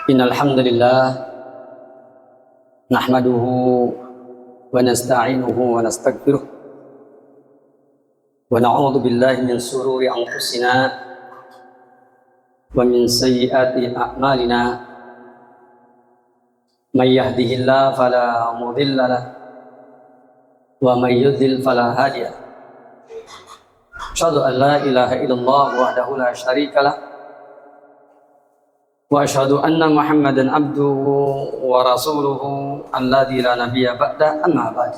Innal hamdalillah nahmaduhu wa nasta'inuhu wa nastaghfiruh wa na'udzu billahi min shururi anfusina wa min sayyiati a'malina. May yahdihillahu fala mudilla lahu wa may yudlil fala hadiya lahu. Asyhadu an la ilaha illallah wahdahu la syarika lahu wa asyhadu anna Muhammadan abduhu wa rasuluhu alladzi la nabiyya ba'da, amma ba'd.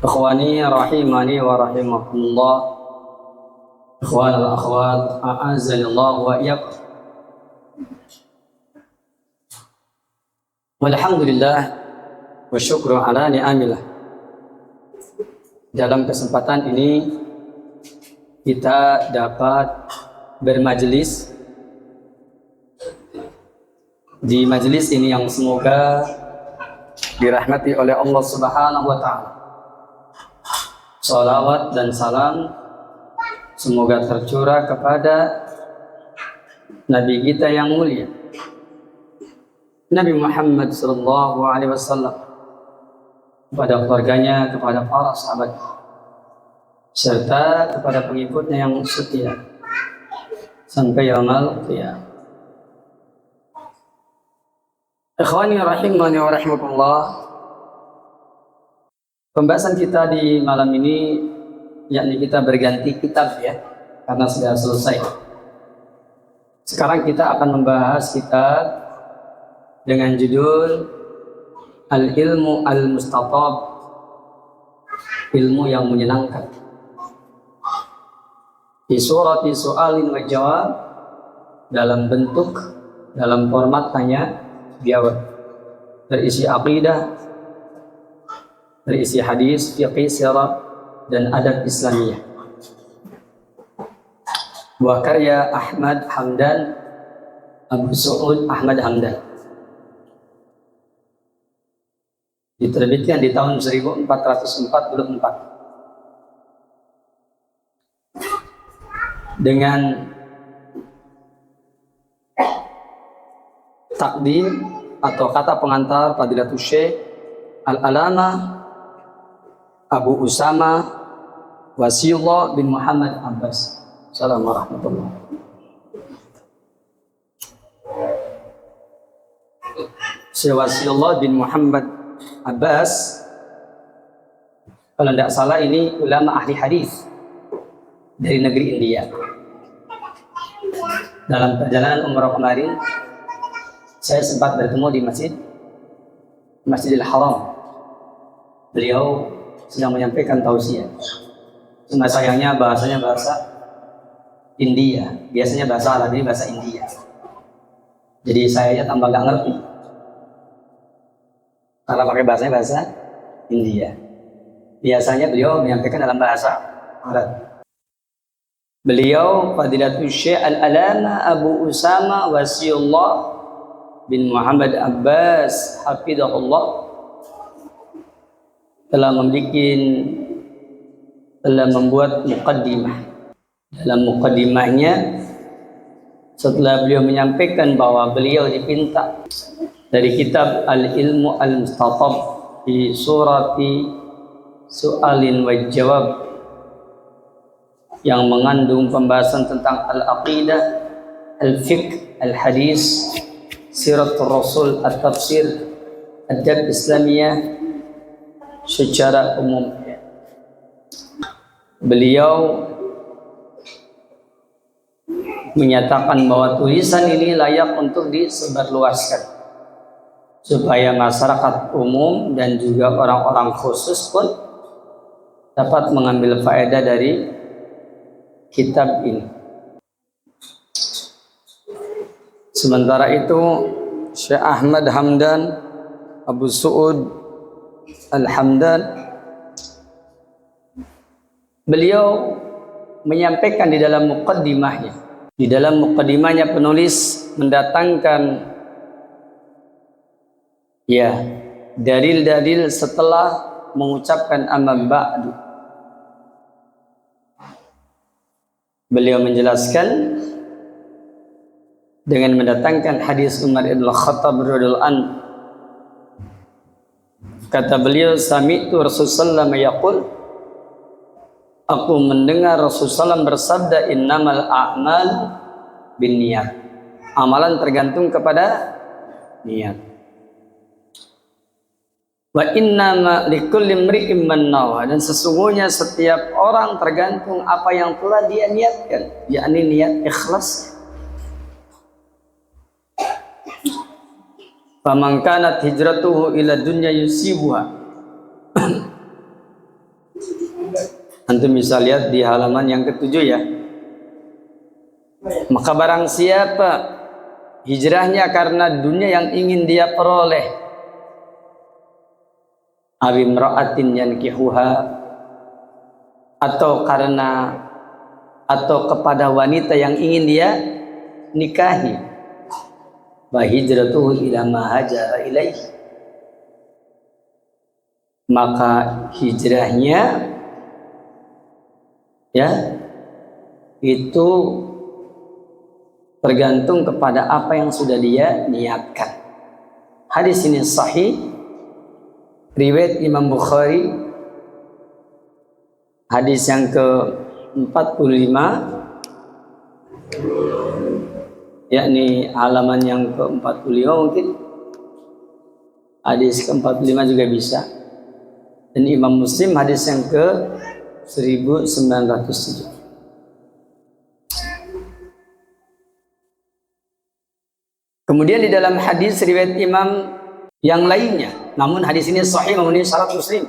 Ikhwani rahimani wa rahimakumullah, ikhwan wal akhwat, a'azzanillahu wa iyyakum. Walhamdulillah wa syukru ala ni'amillah. Dalam kesempatan ini kita dapat bermajelis di majelis ini yang semoga dirahmati oleh Allah Subhanahu wa taala. Salawat dan salam semoga tercurah kepada Nabi kita yang mulia, Nabi Muhammad sallallahu alaihi wasallam, kepada keluarganya, kepada para sahabat, serta kepada pengikutnya yang setia sampai yaumul qiyamah. Ikhwani rahimani wa rahimakumullah. Pembahasan kita di malam ini yakni kita berganti kitab ya, karena sudah selesai. Sekarang kita akan membahas kitab dengan judul Al-Ilmu Al-Mustatab, ilmu yang menyenangkan. Di surati su'alin wa jawab, dalam bentuk, dalam format tanya jawab, berisi aqidah, berisi hadis, fiqh, sirah, dan adab Islamiyah. Buah karya Ahmad Hamdan, Abu Su'ud Ahmad Hamdan. Diterbitkan di tahun 1444 dengan takdim atau kata pengantar Fadilatul Syekh Al-Alamah Abu Usama Wasiullah bin Muhammad Abbas. Assalamualaikum warahmatullahi wabarakatuh. Syekh Wasiullah bin Muhammad Abbas, kalau tidak salah ini ulama ahli hadis dari negeri India. Dalam perjalanan umrah kemarin, saya sempat bertemu di Masjidil Haram. Beliau sedang menyampaikan tausiah. Cuma sayangnya bahasanya bahasa India. Biasanya bahasa Arab, ini bahasa India. Jadi saya tambah gak ngerti karena pakai bahasanya bahasa India. Biasanya beliau menyampaikan dalam bahasa Arab. Beliau Fadilatul Syekh Al-Alama Abu Usama Wasiullah bin Muhammad Abbas hafizahullah telah membuat muqaddimah. Dalam muqaddimahnya, setelah beliau menyampaikan bahwa beliau dipinta dari kitab Al-Ilmu Al-Mustatab di surati Su'alin wa Jawab yang mengandung pembahasan tentang al-aqidah, al-fiqh, al-hadis, siratul rasul, at-tafsir, adab Islamiyah secara umum. Beliau menyatakan bahwa tulisan ini layak untuk disebarluaskan supaya masyarakat umum dan juga orang-orang khusus pun dapat mengambil faedah dari kitab ini. Sementara itu Syekh Ahmad Hamdan Abu Su'ud Al-Hamdan, beliau menyampaikan di dalam muqaddimahnya. Di dalam muqaddimahnya penulis mendatangkan dalil-dalil setelah mengucapkan amma ba'du. Beliau menjelaskan dengan mendatangkan hadis Umar ibn Khattab radhiyallahu anhu. Kata beliau, sami'tu Rasulullah yaqul, aku mendengar Rasulullah bersabda, innamal a'mal binniyat. Amalan tergantung kepada niat. Wa innama likulli imri'in man nawa, dan sesungguhnya setiap orang tergantung apa yang telah dia niatkan, yakni niat ikhlas. Faman kanat hijratuhu ila dunya yusibuha. Antum bisa lihat di halaman yang ke-7 ya. Maka barang siapa hijrahnya karena dunia yang ingin dia peroleh, abimra'atin yankihuha, atau kepada wanita yang ingin dia nikahi, wa hijratuhu ila ma hajara ilaihi, maka hijrahnya ya itu tergantung kepada apa yang sudah dia niatkan. Hadis ini sahih, riwayat Imam Bukhari, hadis yang ke-45, yakni halaman yang ke-45 mungkin, hadis ke-45 juga bisa, dan Imam Muslim hadis yang ke-1907. Kemudian di dalam hadis riwayat Imam yang lainnya, namun hadis ini sahih memenuhi syarat Muslim,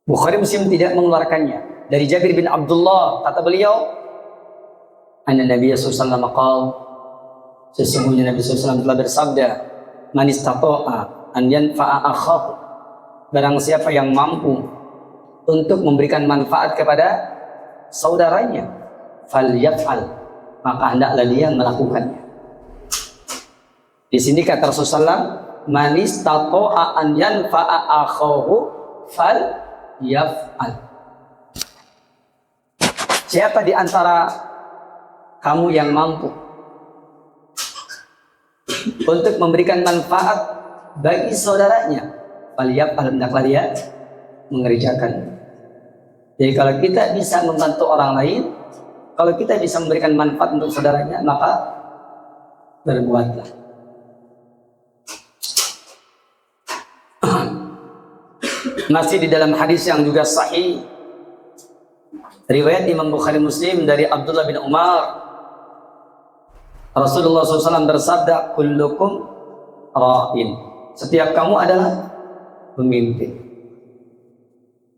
Bukhari Muslim tidak mengeluarkannya. Dari Jabir bin Abdullah, kata beliau, anna Nabi sallallahu alaihi wasallam qala, sesungguhnya Nabi sallallahu alaihi wasallam telah bersabda, man istata'a an yanfa'a akhahu, barang siapa yang mampu untuk memberikan manfaat kepada saudaranya, falyaf'al, maka hendaklah dia melakukannya. Di sini kata Rasulullah, man istata'a an yanfa'a akhahu falyaf'al. Siapa di antara kamu yang mampu untuk memberikan manfaat bagi saudaranya, falyaf'al, hendaklah dia mengerjakan. Jadi kalau kita bisa membantu orang lain, kalau kita bisa memberikan manfaat untuk saudaranya, maka berbuatlah. Masih di dalam hadis yang juga sahih, riwayat Imam Bukhari Muslim dari Abdullah bin Umar, Rasulullah SAW bersabda, kullukum ra'in, setiap kamu adalah pemimpin,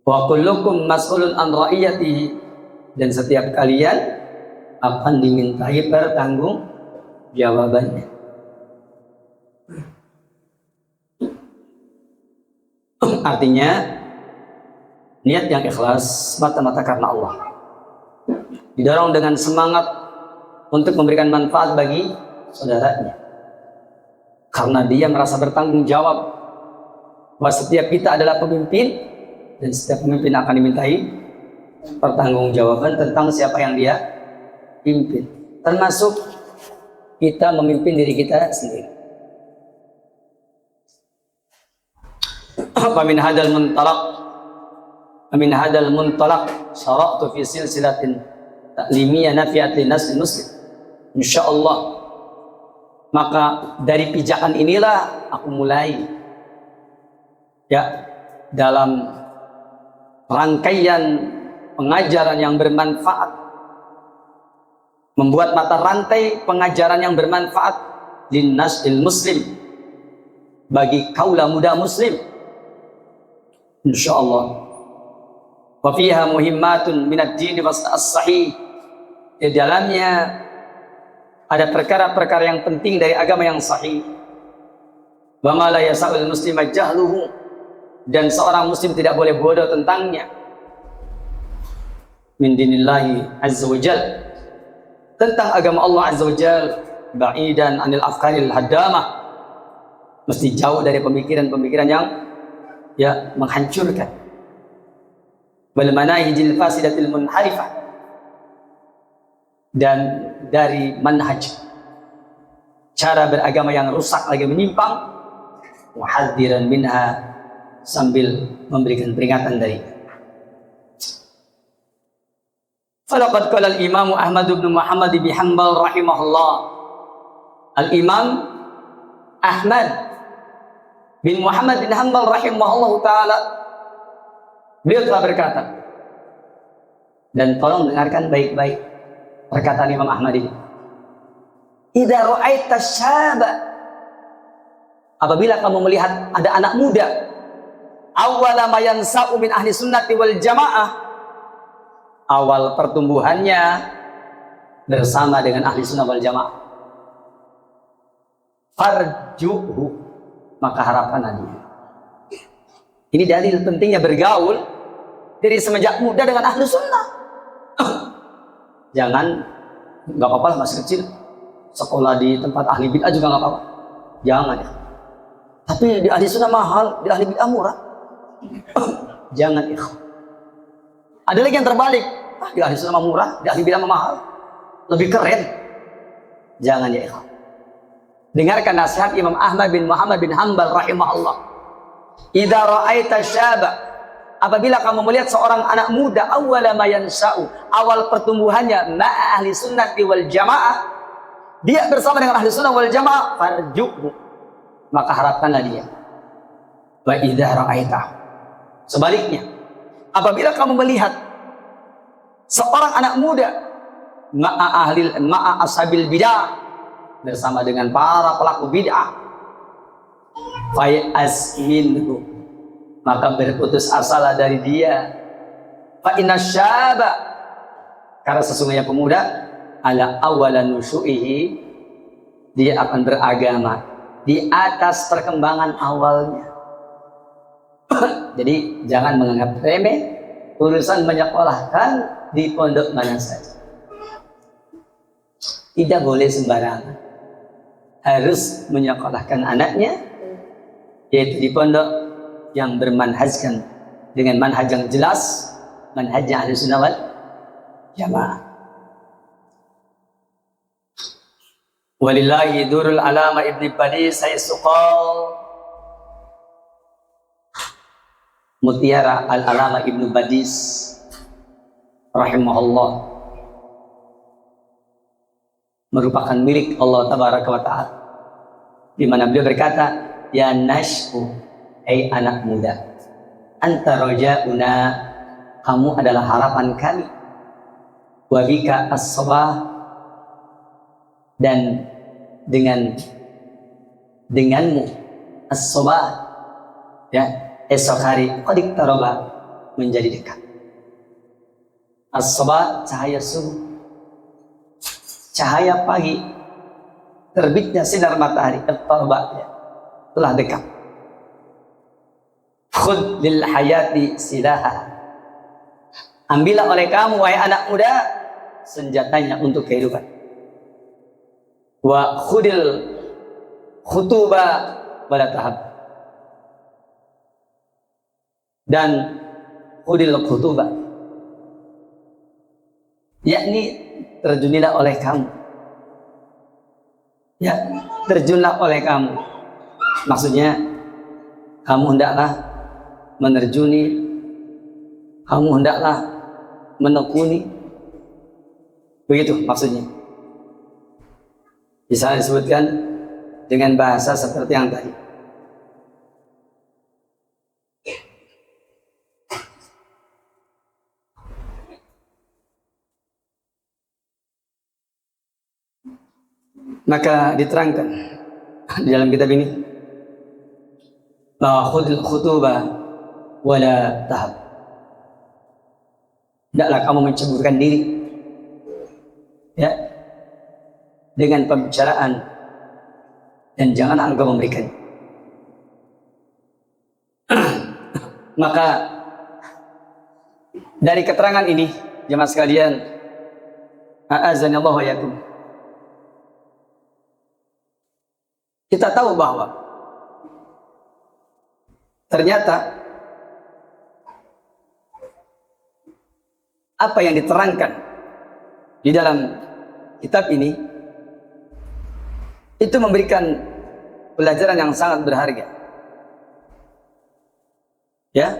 wa kullukum mas'ulun an ra'iyatihi, dan setiap kalian akan dimintai pertanggung jawabannya. Artinya niat yang ikhlas mata-mata karena Allah, didorong dengan semangat untuk memberikan manfaat bagi saudaranya, karena dia merasa bertanggung jawab bahwa setiap kita adalah pemimpin, dan setiap pemimpin akan dimintai pertanggungjawaban tentang siapa yang dia pimpin, termasuk kita memimpin diri kita sendiri. Min hadal muntalaq syara'tu fi silsilatin ta'limiyah nafi'at linas muslim, insyaallah. Maka dari pijakan inilah aku mulai ya dalam rangkaian pengajaran yang bermanfaat, membuat mata rantai pengajaran yang bermanfaat linnasil muslim, bagi kaula muda muslim, insyaallah. Wa fiha muhimmatun minad din as-sahih, di dalamnya ada perkara-perkara yang penting dari agama yang sahih. Wa ma la yasa'ul muslima jahluhu, dan seorang muslim tidak boleh bodoh tentangnya. Min dinillahi azza wa jal, tentang agama Allah azza wa jal, ba'idan anil afkaril haddamah, mesti jauh dari pemikiran-pemikiran yang ya menghancurkan, wal manahijil fasidatil munharifah, dan dari manhaj cara beragama yang rusak lagi menyimpang, muhadziran minha, sambil memberikan peringatan dari. Falaqad qala al-Imam Ahmad bin Muhammad bin Hanbal rahimahullah. Al-Imam Ahmad bin Muhammad bin Hanbal rahimahullah taala, beliau telah berkata, dan tolong dengarkan baik-baik perkataan Imam Ahmad ini. Idza ra'aita syaba, apabila kamu melihat ada anak muda, awwala ma yansa'u min ahli sunnati wal jamaah, awal pertumbuhannya bersama dengan ahli sunnah wal jamaah, farjuhu, maka harapkanlah dia. Ini dalil pentingnya bergaul dari semenjak muda dengan ahli sunnah. Jangan, nggak apa-apa lah masih kecil sekolah di tempat ahli bid'ah juga nggak apa-apa, jangan ya. Tapi di ahli sunnah mahal, di ahli bid'ah murah. Jangan ikhwan. Ada lagi yang terbalik, di ahli sunnah murah, di ahli bid'ah mahal, lebih keren. Jangan ya ikhwan. Dengarkan nasihat Imam Ahmad bin Muhammad bin Hanbal rahimahullah. Idza ra'aita syaba, apabila kamu melihat seorang anak muda, awwala ma yansa'u, awal pertumbuhannya ma'a ahli sunnati wal jamaah, dia bersama dengan ahli sunnah wal jamaah, farjuhu, maka harapkanlah dia. Wa idza ra'aita, sebaliknya, apabila kamu melihat seorang anak muda ma'a ashabil bid'ah, bersama dengan para pelaku bid'ah, fayas minhu, maka berputus asa dari dia. Fa inna syaba, karena sesungguhnya pemuda, ala awwala nusyu'ihi, dia akan beragama di atas perkembangan awalnya. Jadi jangan menganggap remeh urusan menyekolahkan di pondok mana saja. Tidak boleh sembarangan, harus menyekolahkan anaknya yaitu di pondok yang bermanhajkan dengan manhaj yang jelas, manhaj ahli sunnah wal jamaah. Walillahi durul alama ibn Badis saysuqal, mutiara al-alama ibn Badis rahimahullah merupakan milik Allah tabaraka wa ta'ala, di mana beliau berkata, ya nash'u, hai anak muda, anta raja'una, kamu adalah harapan kami, wa bika as-sabah, dan denganmu as-sabah, ya, esok hari qad iqtaraba, menjadi dekat. As-sabah, cahaya subuh, cahaya pagi, terbitnya sinar matahari, iqtaraba, ya, telah dekat. Khudh lil hayati silaha, ambillah oleh kamu wahai anak muda senjatanya untuk kehidupan. Wa khudil khutuba wala tahab, dan khudil khutuba, yakni terjunilah oleh kamu, ya, terjunlah oleh kamu, maksudnya kamu hendaklah menerjuni, kamu hendaklah menekuni, begitu maksudnya. Bisa disebutkan dengan bahasa seperti yang tadi. Maka diterangkan di dalam kitab ini, la khudil khutubah wala tahab, hendaklah kamu menceburkan diri, ya, dengan pembicaraan, dan jangan engkau memberikan. Maka dari keterangan ini, jemaah sekalian, a'azanallahu wa yakum, kita tahu bahwa ternyata apa yang diterangkan di dalam kitab ini itu memberikan pelajaran yang sangat berharga. Ya.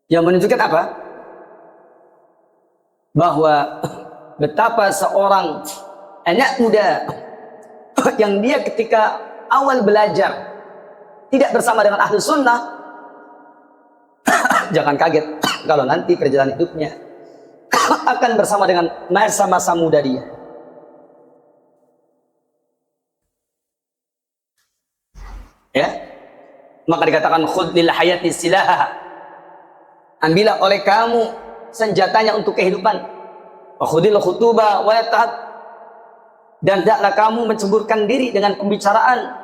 Yang menunjukkan apa? Bahwa betapa seorang anak muda yang dia ketika awal belajar tidak bersama dengan ahli sunnah, jangan kaget kalau nanti perjalanan hidupnya akan bersama dengan masa-masa muda dia. Ya, maka dikatakan khudh lil hayati silaha, ambillah oleh kamu senjatanya untuk kehidupan. Wa khudhil khutuba wa yatahad, dan hendaklah kamu menceburkan diri dengan pembicaraan,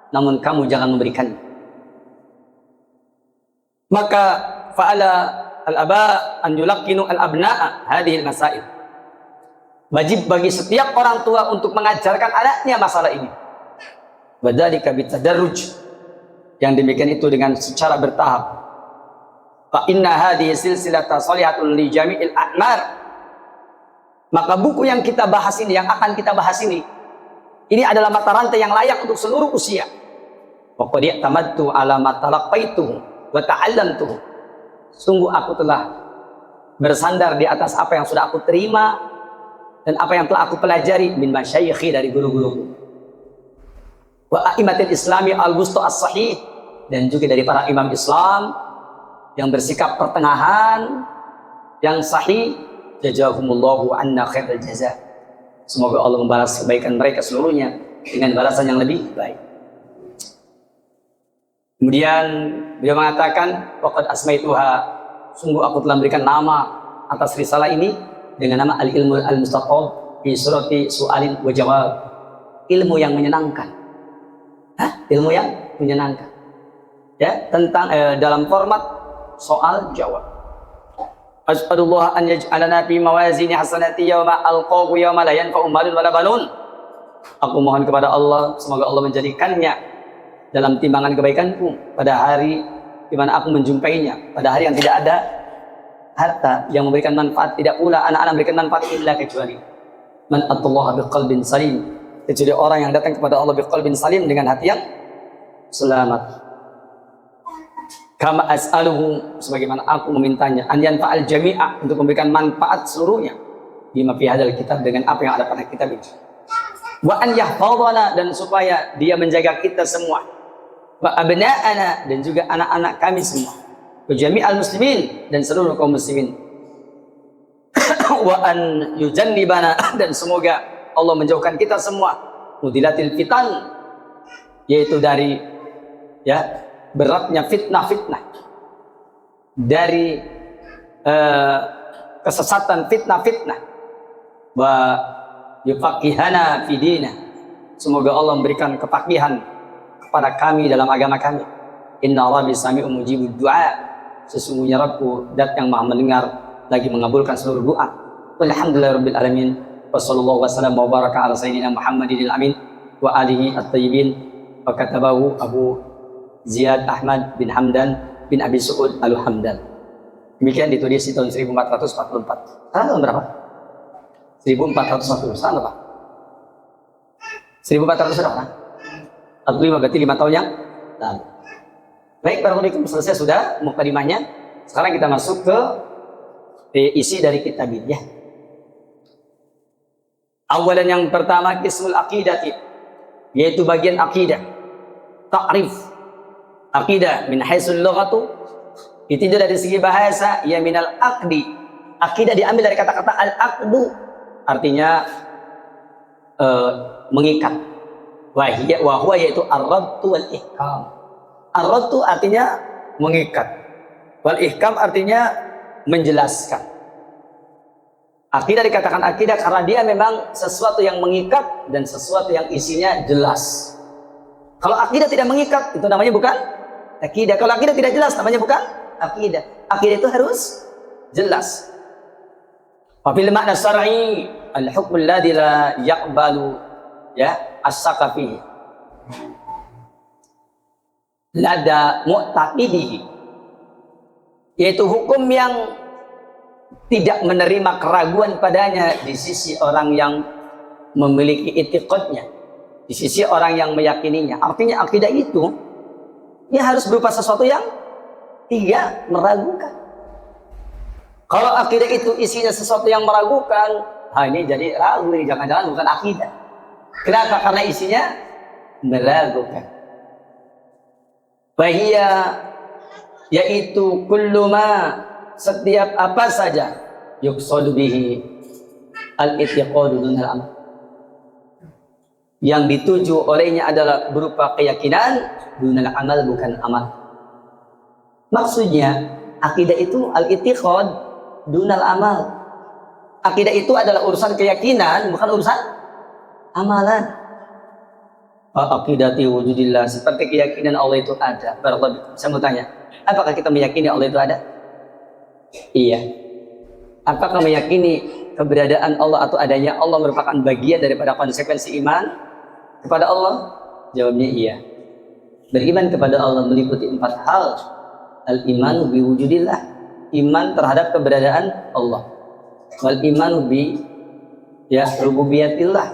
namun kamu jangan memberikan. Maka fa'ala al-aba an yulaqqinu al-abna'a hadhihi al-masail. Wajib bagi setiap orang tua untuk mengajarkan anaknya masalah ini. Wadzalika bitadarruj, yang demikian itu dengan secara bertahap. Fa inna hadhihi silsilata shalihatun li jami'il a'mar. Maka buku yang kita bahas ini, yang akan kita bahas ini adalah mata rantai yang layak untuk seluruh usia. Wa qad i'tamadtu ala ma talaqqaituhu wa ta'allamtuhu. Sungguh aku telah bersandar di atas apa yang sudah aku terima dan apa yang telah aku pelajari min masyayikhi, dari guru-guruku. Wa a'immatil islami al-wusta as-sahih, dan juga dari para imam Islam yang bersikap pertengahan yang sahih. Jazahumullahu anna khairal jaza. Semoga Allah membalas kebaikan mereka seluruhnya dengan balasan yang lebih baik. Kemudian beliau mengatakan, waqad asmaituha, sungguh aku telah memberikan nama atas risalah ini dengan nama al-ilmu al-mustaqab fi surati su'alin wa jawab. Ilmu yang menyenangkan. Ilmu yang menyenangkan. Ya, tentang dalam format soal jawab. As'alullah an yaj'alana fi mawazini hasanati yawma alqahu yawma la yanfa'u malun wala banun. Aku mohon kepada Allah, semoga Allah menjadikannya dalam timbangan kebaikanku pada hari di mana aku menjumpainya, pada hari yang tidak ada harta yang memberikan manfaat, tidak pula anak-anak memberikan manfaat illa kecuali man atallaha biqalbin salim, kecuali orang yang datang kepada Allah biqalbin salim, dengan hati yang selamat. Kama as'aluhu, sebagaimana aku memintanya, an yanfa'al jami'a, untuk memberikan manfaat seluruhnya bima fi hadzal kitab, dengan apa yang ada pada kitab ini. Wa an yahfazana, dan supaya dia menjaga kita semua. Wa abna'ana, dan juga anak-anak kami semua. Wa jami'al muslimin, dan seluruh kaum muslimin. Wa an yujannibana, dan semoga Allah menjauhkan kita semua mudilatil fitan, yaitu dari beratnya fitnah-fitnah, dari kesesatan fitnah-fitnah. Wa yufaqihana fi dinina, semoga Allah memberikan kefakihan kepada kami dalam agama kami. Inna rabbi sami'un mujibud du'a, sesungguhnya Rabbku dat yang maha mendengar lagi mengabulkan seluruh doa. Walhamdulillahirabbil alamin. Wa sallallahu wasallam wa baraka ala sayyidina Muhammadin amin wa alihi at-tayyibin. Wa katabahu Abu Ziyad Ahmad bin Hamdan bin Abi Su'ud Al-Hamdan. Demikian ditulis di tahun 1444. Sekarang tahun berapa? 1441. Sekarang berapa? 1400 berapa? 45, berarti 5 tahun yang lalu. Baik, barakallahu selesai sudah mukadimahnya. Sekarang kita masuk ke isi dari kitab ini ya. Awalan, yang pertama, qismul aqidati, yaitu bagian akidah. Ta'rif akidah min haitsul lughatu, itu dari segi bahasa, ya minal aqdi. Akidah diambil dari kata-kata al-aqdu, artinya mengikat. Wa huwa, yaitu ar-rabtu wal ihkam. Ar-rabtu artinya mengikat, wal ihkam artinya menjelaskan. Akidah dikatakan akidah karena dia memang sesuatu yang mengikat dan sesuatu yang isinya jelas. Kalau akidah tidak mengikat, itu namanya bukan akidah. Kalau akidah tidak jelas, namanya bukan akidah. Akidah itu harus jelas. Wa fil makna syar'i al-hukmu alladhi la yaqbalu as-saka fihi lada mu'taqidihi, yaitu hukum yang tidak menerima keraguan padanya di sisi orang yang memiliki i'tiqadnya, di sisi orang yang meyakininya. Artinya akidah itu ya harus berupa sesuatu yang tidak meragukan. Kalau akidah itu isinya sesuatu yang meragukan, ini jadi ragu, jangan-jangan bukan akidah. Kenapa? Karena isinya meragukan. Bahia, yaitu kullu ma, setiap apa saja, yuqsadu bihi al-i'tiqadu dunal amal, yang dituju olehnya adalah berupa keyakinan, dunal amal, bukan amal. Maksudnya akidah itu al-i'tiqad dunal amal. Akidah itu adalah urusan keyakinan, bukan urusan amalan. Aqidati wujudillah, seperti keyakinan Allah itu ada. Saya mau tanya, apakah kita meyakini Allah itu ada? Iya. Apakah meyakini keberadaan Allah atau adanya Allah merupakan bagian daripada konsekuensi iman kepada Allah? Jawabnya iya. Beriman kepada Allah meliputi 4 hal. Al-imanu biwujudillah, iman terhadap keberadaan Allah. Wal imanu bi rububiyatillah,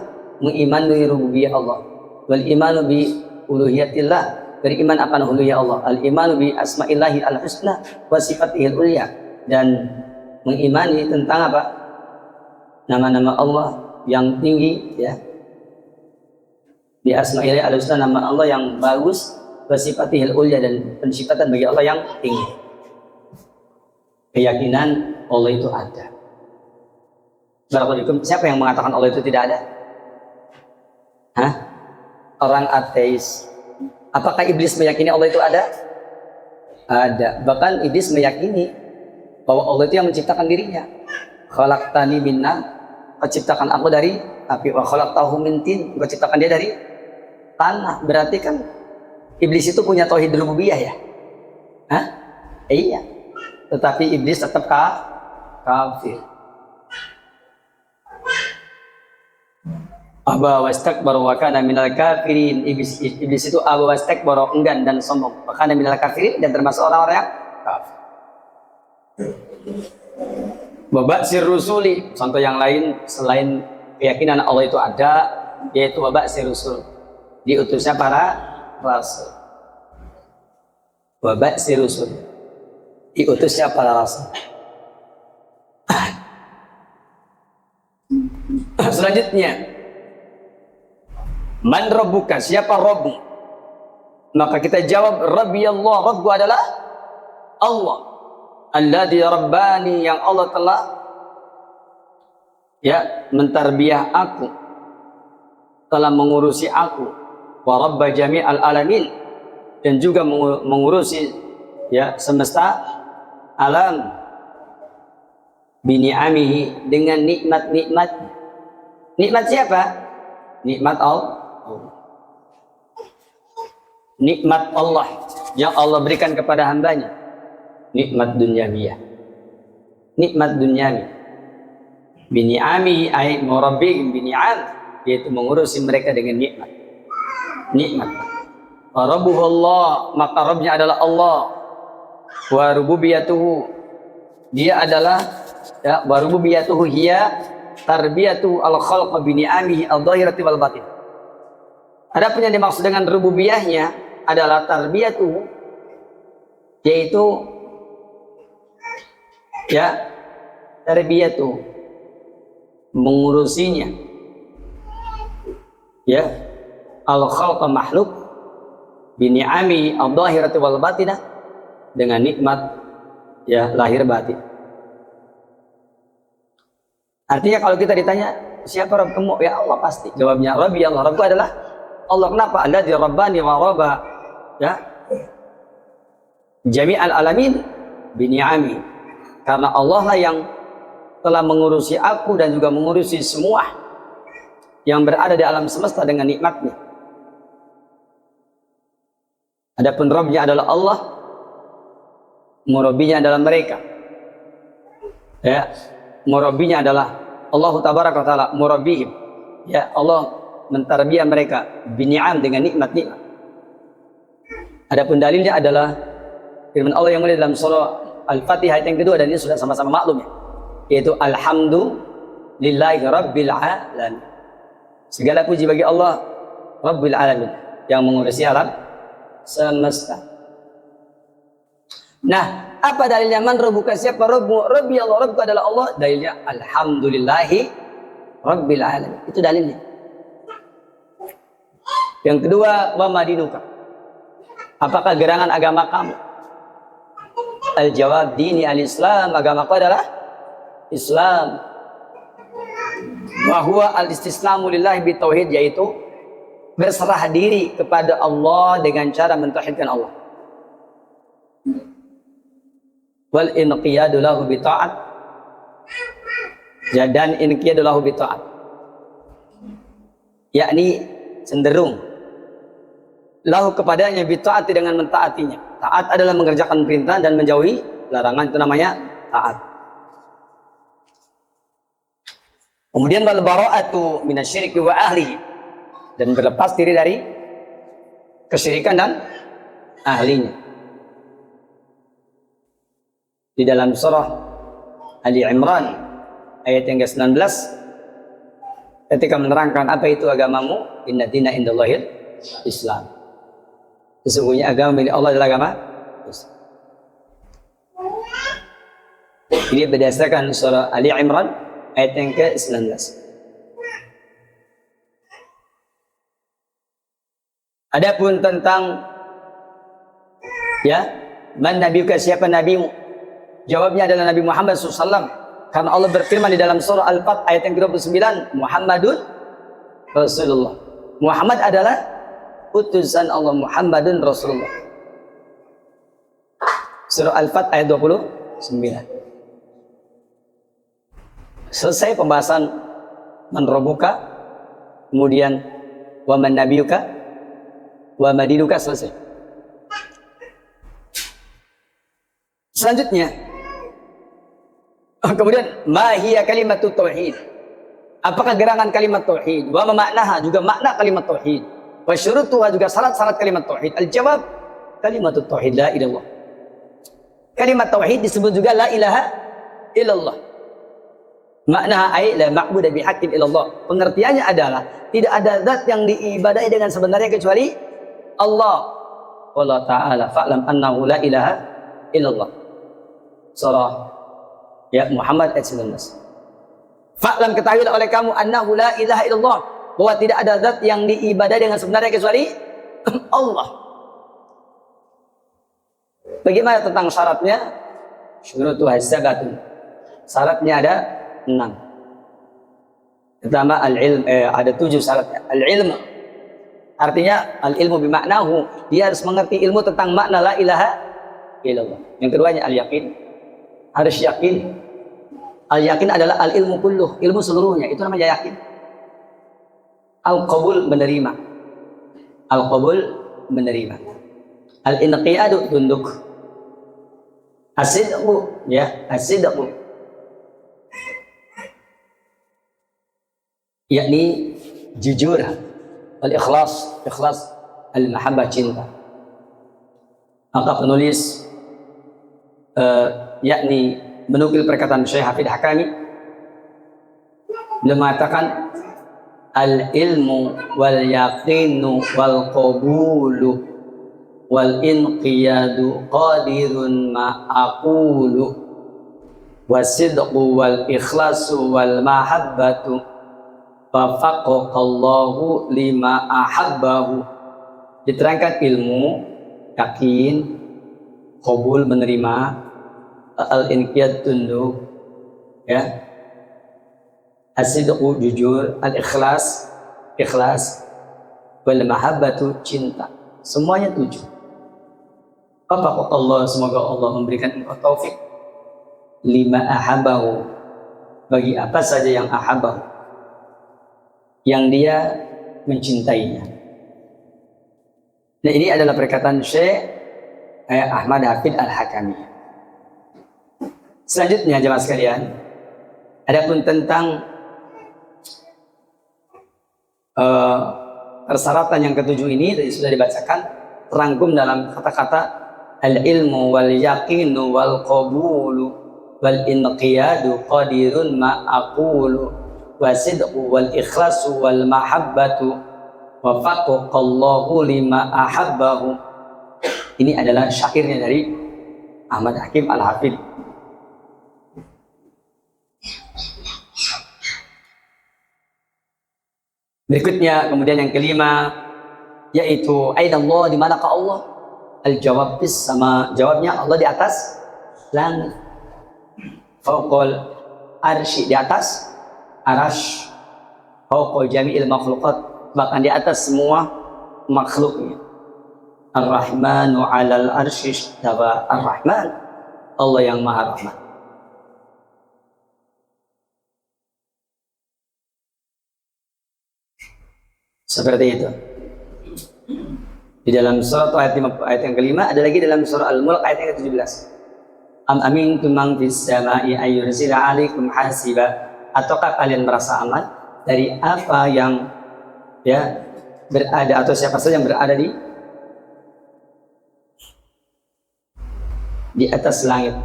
mengimani rububiyah Allah. Wal imanu bi uluhiyatillah, beriman akan uluhiyah Allah. Al imanu bi asma'illahi al-husna wa sifatihil ulya, dan mengimani tentang apa? Nama-nama Allah yang tinggi, ya. Bi asma'illahi al-husna, nama Allah yang bagus, wa sifatihil ulya, dan pensifatan bagi Allah yang tinggi. Keyakinan Allah itu ada. Barakallahu, siapa yang mengatakan Allah itu tidak ada? Hah? Orang ateis. Apakah iblis meyakini Allah itu ada? Ada. Bahkan iblis meyakini bahwa Allah itu yang menciptakan dirinya. Khalaqtani min nar, kau ciptakan aku dari api, wa khalaqtahu min tin, kau ciptakan dia dari tanah. Berarti kan iblis itu punya tauhid rububiyah, ya? Hah? Iya. Tetapi iblis tetap kafir. Aba wastakbar wa kana minal kafirin. Iblis itu aba wastakbar, enggan dan sombong. Wa kana minal kafirin, dan termasuk orang-orang yang kafir. Waba'sir rusuli, contoh yang lain selain keyakinan Allah itu ada, yaitu waba'sir rusul, diutusnya para rasul. Waba'sir rusul, diutusnya para rasul. Selanjutnya, man rabbuka, siapa Rabbu? Maka kita jawab, Rabbi Allah, Rabbu adalah Allah. Alladzi rabbani, yang Allah telah mentarbiyah aku, telah mengurusi aku. Wa rabba jami'al alamin, dan juga mengurusi semesta alam. Bini'amihi, dengan nikmat-nikmat. Nikmat siapa? Nikmat Allah. Nikmat Allah yang Allah berikan kepada hambanya. Nikmat dunyawiyah. Nikmat duniawi. Bini'amihi ay murabbihim bini'am, yaitu mengurusi mereka dengan nikmat. Nikmat. Wa rabbuhu Allah, maka Rabbnya adalah Allah. Wa rububiyatuhu, dia adalah wa rububiyatuhu hiya tarbiyatu al-khalqa bini'amihi al-dhahirati wal batin. Adapun yang dimaksud dengan rububiyahnya adalah tarbiyatu, yaitu tarbiyatu, mengurusinya, al-khalqa makhluk bini'amihi al-dhahirati wal batinah, dengan nikmat lahir batin. Artinya kalau kita ditanya siapa Rabb kamu, ya Allah pasti. Jawabnya Rabbi Allah, Rabbku adalah Allah. Kenapa? Alladzi rabbani wa rabba jami'al alamin bini'ami, karena Allah lah yang telah mengurusi aku dan juga mengurusi semua yang berada di alam semesta dengan nikmatnya. Adapun Rabbnya adalah Allah, murabbinya adalah mereka. Murabbinya adalah Allah tabaraka wa taala, murabbihim. Allah mentarbiyah mereka bini'am, dengan nikmat-nikmat. Adapun dalilnya adalah firman Allah yang mulia dalam surah Al-Fatihah ayat yang kedua, dan ini sudah sama-sama maklum, ya. yaitu alhamdulillahi rabbil alamin. Segala puji bagi Allah Rabbil alamin yang mengurusi alam semesta. Nah, apa dalilnya? Man rabbuka, siapa Rabbmu? Rabbi Allah, Rabbku adalah Allah. Dalilnya alhamdulillahi rabbil alamin. Itu dalilnya. Yang kedua, wa madinuka. Apakah gerangan agama kamu? Al-jawab dini al-Islam, agamaku adalah Islam. Wa huwa al-istislamu lillahi bitauhid, yaitu berserah diri kepada Allah dengan cara mentauhidkan Allah. Wal inqiyadu lahu bi ta'at, dan inqiyadu lahu bi ta'at, yakni cenderung lahu kepadanya bi ta'ati, dengan mentaatinya. Taat adalah mengerjakan perintah dan menjauhi larangan, itu namanya taat. Kemudian wal bara'atu minasyirki wa ahlihi, dan berlepas diri dari kesyirikan dan ahlinya. Di dalam surah Ali Imran ayat yang ke-19, ketika menerangkan apa itu agamamu, inna dina indallahil Islam, sesungguhnya agama milik Allah adalah agama Islam. Ini berdasarkan surah Ali Imran ayat yang ke-19. Adapun tentang man nabiyuka, siapa nabimu? Jawabnya adalah Nabi Muhammad SAW, karena Allah berfirman di dalam surah Al-Fath ayat yang ke-29, Muhammadun Rasulullah. Muhammad adalah utusan Allah, Muhammadun Rasulullah. Surah Al-Fath ayat 29. Selesai pembahasan man rabbuka, kemudian wa man nabiyuka, wa madinuka, selesai. Selanjutnya, kemudian ma hiya kalimatut tauhid, apakah gerangan kalimat tauhid? Wa maknaha, juga makna kalimat tauhid. Wa syurutuha, juga syarat-syarat kalimat tauhid. Al-jawab kalimatut tauhid la ilallah. Kalimat tauhid disebut juga la ilaha illallah. Maknaha ay la ma'budu bihaqqin illallah. Pengertiannya adalah tidak ada zat yang diibadahi dengan sebenarnya kecuali Allah. Allah Ta'ala fa'lam annahu la ilaha illallah. Surah Muhammad ayat 19. Fa'lam, ketahuilah oleh kamu, annahu la ilaha illallah, bahwa tidak ada zat yang diibadahi dengan sebenarnya kecuali Allah. Bagaimana tentang syaratnya? Syurutuha sabatun. Syaratnya ada 6. Pertama al-ilm, ada 7 syaratnya. Al-ilm, artinya al-ilmu bimaknahu, dia harus mengerti ilmu tentang makna la ilaha illallah. Yang keduanya al-yaqin, harus yakin. Al-yakin adalah al-ilmu kulluh, ilmu seluruhnya, itu namanya yakin. Al-qabul, menerima. Al-qabul, menerima. Al-inqiyadu, tunduk. As-sidqu, as-sidqu, yakni jujur. Al-ikhlas, ikhlas. Al-mahabbah, cinta. Maka penulis yakni menukil perkataan Syekh Hafidh Hakami, beliau mengatakan al-ilmu wal yaqinu wal qabulu wal inqiyadu qadirun ma aqulu wasidqu wal ikhlasu wal mahabbatu fafaqaqallahu lima ahabbahu. Diterangkan ilmu, yakin, qabul, menerima, al-inqiyad, tunduk, as-sidqu, jujur, al-ikhlas, ikhlas, wal mahabbatu, cinta. Semuanya 7. Apa Allah, semoga Allah memberikan taufik lima ahabbahu, bagi apa saja yang ahabbahu, yang dia mencintainya. Nah, ini adalah perkataan Syekh Ahmad Hafidh Al-Hakami. Selanjutnya jemaah sekalian, adapun tentang persyaratan yang ke-7 ini tadi sudah dibacakan, terangkum dalam kata-kata al-ilmu wal yaqinu wal qabulu wal inqiyadu qadirun ma aqulu wa sidqu wal ikhlasu wal mahabbatu wa faqaqallahu lima ahabbahu. Ini adalah syairnya dari Ahmad Hakim Al-Hafidh. Berikutnya kemudian yang kelima yaitu aina Allah, di manakah Allah? Al-jawab bis sama, jawabnya Allah di atas langit. Fauqal arsy, di atas arasy. Fauqa jami'il makhluqat, bahkan di atas semua makhluknya. Ar-Rahmanu 'alal arsy istawa. Ar-Rahman, Allah yang Maha Rahman. Seperti itu. Di dalam surat ayat yang kelima, ada lagi dalam surah Al-Mulk ayat yang ke-17. Am amintum man fis sama'i ayyursila 'alaikum hasiba. Ataukah kalian merasa aman dari apa yang berada, atau siapa saja yang berada di atas langit,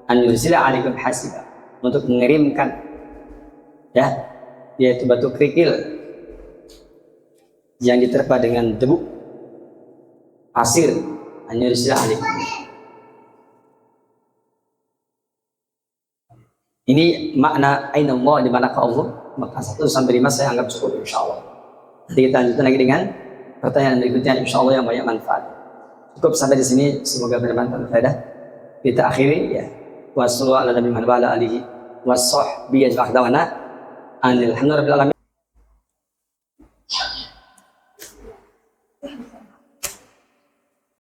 an yursila 'alaikum hasiba, untuk mengirimkan yaitu batu kerikil yang diterpa dengan debu, pasir, an yursila 'alaikum. Ini makna aina Allah, di manakah Allah. Maka 1 sampai 5 saya anggap cukup insyaallah. Nanti kita lanjutkan lagi dengan pertanyaan berikutnya insyaallah yang banyak manfaat. Cukup sampai di sini, semoga bermanfaat faedah. Kita akhiri ya. Wassallallahu ala nabiyina wa ala alihi washabbihi ajma'in. Alhamdulillahirabbil alamin.